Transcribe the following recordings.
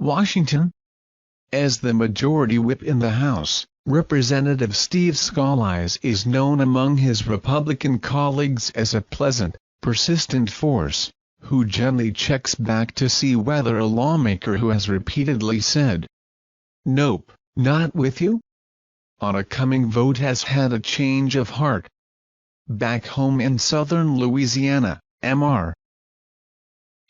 Washington. As the majority whip in the House, Representative Steve Scalise is known among his Republican colleagues as a pleasant, persistent force, who gently checks back to see whether a lawmaker who has repeatedly said, "Nope, not with you," on a coming vote has had a change of heart. Back home in southern Louisiana, Mr.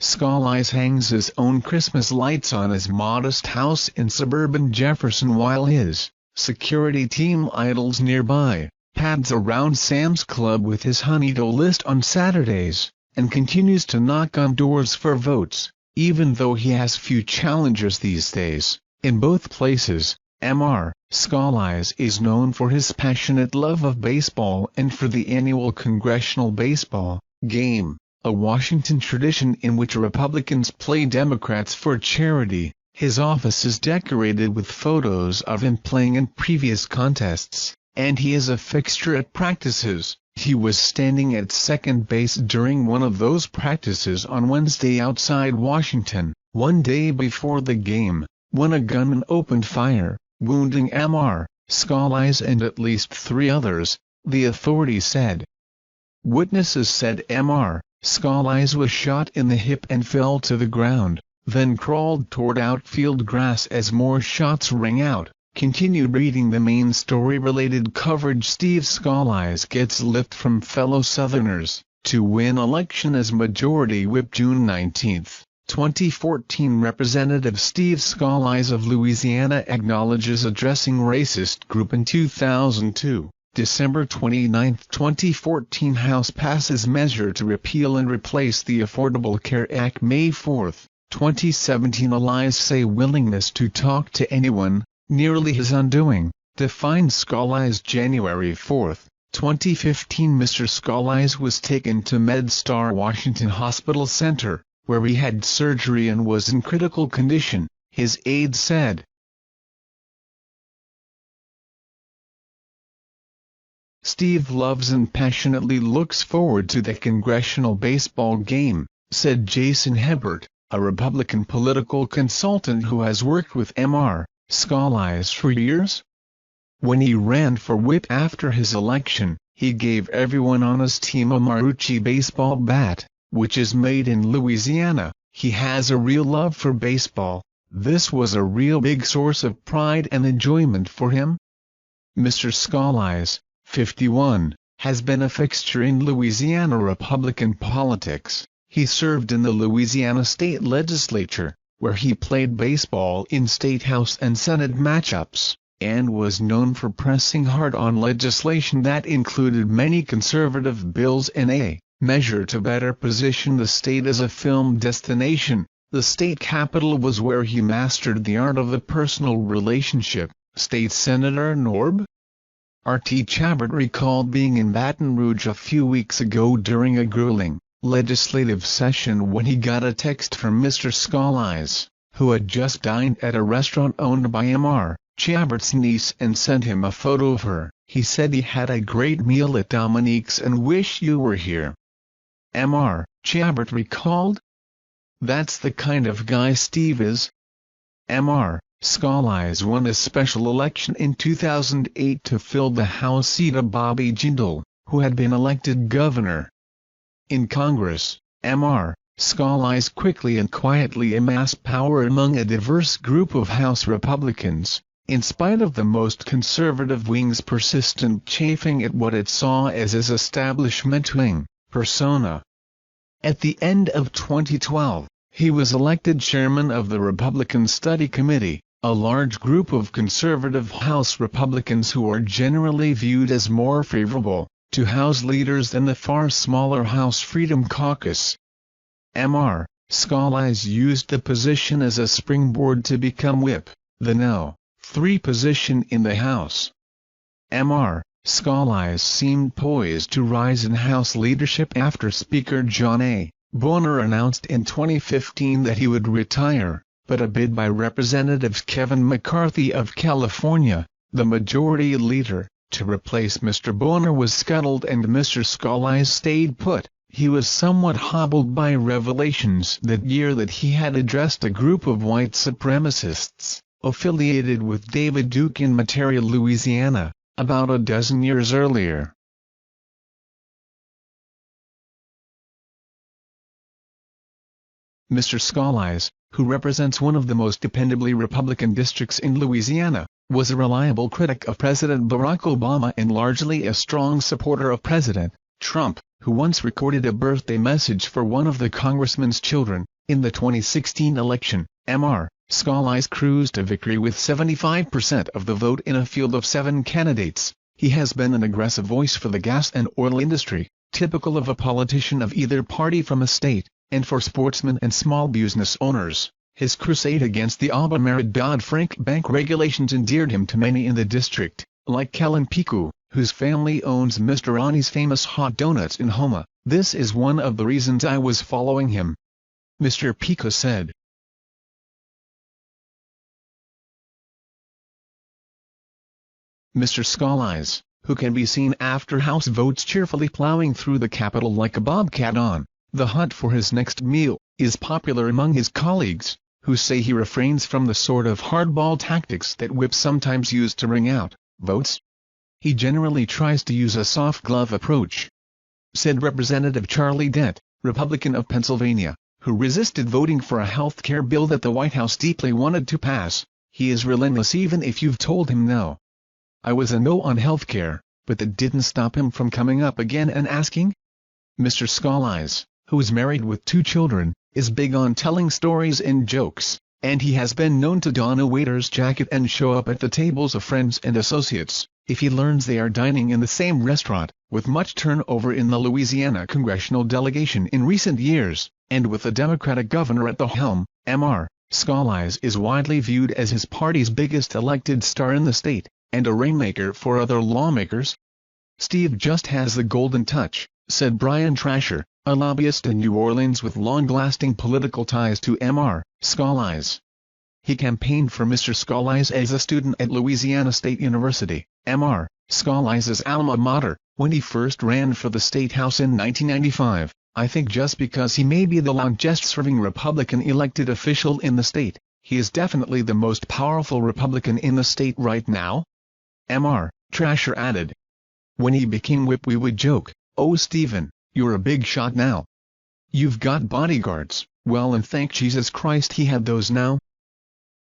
Scalise hangs his own Christmas lights on his modest house in suburban Jefferson while his security team idles nearby, pads around Sam's Club with his honey-do list on Saturdays, and continues to knock on doors for votes, even though he has few challengers these days. In both places, Mr. Scalise is known for his passionate love of baseball and for the annual Congressional Baseball Game, a Washington tradition in which Republicans play Democrats for charity. His office is decorated with photos of him playing in previous contests, and he is a fixture at practices. He was standing at second base during one of those practices on Wednesday outside Washington, one day before the game, when a gunman opened fire, wounding Mr. Scalise and at least 3 others, the authorities said. Witnesses said Mr. Scalise was shot in the hip and fell to the ground, then crawled toward outfield grass as more shots rang out. Continued reading the main story-related coverage. Steve Scalise gets lift from fellow Southerners to win election as Majority Whip. June 19, 2014. Representative Steve Scalise of Louisiana acknowledges addressing racist group in 2002. December 29, 2014. House passes measure to repeal and replace the Affordable Care Act. May 4, 2017. Allies say willingness to talk to anyone, nearly his undoing, defined Scalise. January 4, 2015. Mr. Scalise was taken to MedStar Washington Hospital Center, where he had surgery and was in critical condition, his aide said. Steve loves and passionately looks forward to the congressional baseball game, said Jason Hebert, a Republican political consultant who has worked with Mr. Scalise for years. When he ran for whip after his election, he gave everyone on his team a Marucci baseball bat, which is made in Louisiana. He has a real love for baseball. This was a real big source of pride and enjoyment for him. Mr. Scalise, 51, has been a fixture in Louisiana Republican politics. He served in the Louisiana state legislature, where he played baseball in state house and senate matchups, and was known for pressing hard on legislation that included many conservative bills and a measure to better position the state as a film destination. The state capital was where he mastered the art of the personal relationship. State Senator Norb R.T. Chabert recalled being in Baton Rouge a few weeks ago during a grueling legislative session when he got a text from Mr. Scalise, who had just dined at a restaurant owned by Mr. Chabert's niece and sent him a photo of her. He said he had a great meal at Dominique's and wish you were here. Mr. Chabert recalled. That's the kind of guy Steve is. Mr. Scalise won a special election in 2008 to fill the House seat of Bobby Jindal, who had been elected governor. In Congress, Mr. Scalise quickly and quietly amassed power among a diverse group of House Republicans, in spite of the most conservative wing's persistent chafing at what it saw as his establishment wing persona. At the end of 2012, he was elected chairman of the Republican Study Committee, a large group of conservative House Republicans who are generally viewed as more favorable to House leaders than the far smaller House Freedom Caucus. Mr. Scalise used the position as a springboard to become whip, the No. 3 position in the House. Mr. Scalise seemed poised to rise in House leadership after Speaker John A. Boehner announced in 2015 that he would retire, but a bid by Representative Kevin McCarthy of California, the majority leader, to replace Mr. Boehner was scuttled and Mr. Scalise stayed put. He was somewhat hobbled by revelations that year that he had addressed a group of white supremacists, affiliated with David Duke in Metairie, Louisiana, about a dozen years earlier. Mr. Scalise, who represents one of the most dependably Republican districts in Louisiana, was a reliable critic of President Barack Obama and largely a strong supporter of President Trump, who once recorded a birthday message for one of the congressman's children. In the 2016 election, Mr. Scalise cruised to victory with 75% of the vote in a field of 7 candidates. He has been an aggressive voice for the gas and oil industry, typical of a politician of either party from a state, and for sportsmen and small business owners. His crusade against the Obama-era Dodd-Frank bank regulations endeared him to many in the district, like Kellen Piku, whose family owns Mr. Ronnie's famous hot donuts in Houma. "This is one of the reasons I was following him," Mr. Piku said. Mr. Scalise, who can be seen after House votes cheerfully plowing through the Capitol like a bobcat on the hunt for his next meal, is popular among his colleagues, who say he refrains from the sort of hardball tactics that whips sometimes use to wring out votes. He generally tries to use a soft glove approach, said Representative Charlie Dent, Republican of Pennsylvania, who resisted voting for a health care bill that the White House deeply wanted to pass. "He is relentless even if you've told him no. I was a no on health care, but that didn't stop him from coming up again and asking." Mr. Scalise, who is married with 2 children, is big on telling stories and jokes, and he has been known to don a waiter's jacket and show up at the tables of friends and associates, if he learns they are dining in the same restaurant. With much turnover in the Louisiana congressional delegation in recent years, and with a Democratic governor at the helm, Mr. Scalise is widely viewed as his party's biggest elected star in the state, and a rainmaker for other lawmakers. "Steve just has the golden touch," said Brian Trasher, a lobbyist in New Orleans with long-lasting political ties to Mr. Scalise. He campaigned for Mr. Scalise as a student at Louisiana State University, Mr. Scalise's alma mater, when he first ran for the State House in 1995, "I think just because he may be the longest-serving Republican elected official in the state, he is definitely the most powerful Republican in the state right now." Mr. Trasher added. "When he became whip we would joke, 'Oh Stephen, you're a big shot now. You've got bodyguards.' Well, and thank Jesus Christ he had those now.